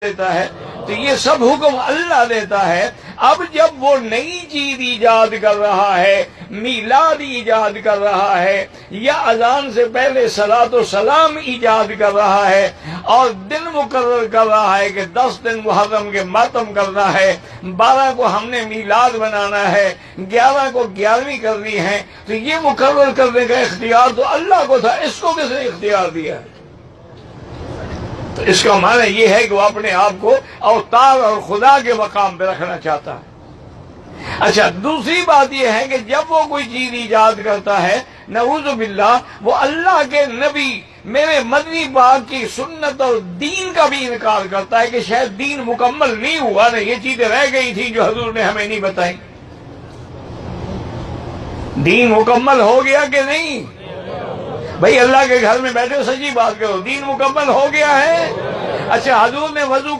دیتا ہے، تو یہ سب حکم اللہ دیتا ہے۔ اب جب وہ نئی چیز ایجاد کر رہا ہے، میلاد ایجاد کر رہا ہے، یا اذان سے پہلے صلاۃ و سلام ایجاد کر رہا ہے، اور دن مقرر کر رہا ہے کہ 10 دن محرم کے ماتم کرنا ہے، 12 کو ہم نے میلاد بنانا ہے، 11 کو 11ویں کرنی ہے، تو یہ مقرر کرنے کا اختیار تو اللہ کو تھا، اس کو کس نے اختیار دیا ہے؟ تو اس کا معنی یہ ہے کہ وہ اپنے آپ کو اوتار اور خدا کے مقام پہ رکھنا چاہتا ہے۔ اچھا، دوسری بات یہ ہے کہ جب وہ کوئی چیز ایجاد کرتا ہے، نعوذ باللہ، وہ اللہ کے نبی میرے مدنی پاک کی سنت اور دین کا بھی انکار کرتا ہے کہ شاید دین مکمل نہیں ہوا نا، یہ چیزیں رہ گئی تھیں جو حضور نے ہمیں نہیں بتائی۔ دین مکمل ہو گیا کہ نہیں؟ بھئی اللہ کے گھر میں بیٹھے ہو، سچی بات کرو، دین مکمل ہو گیا ہے؟ اچھا، حضور نے وضو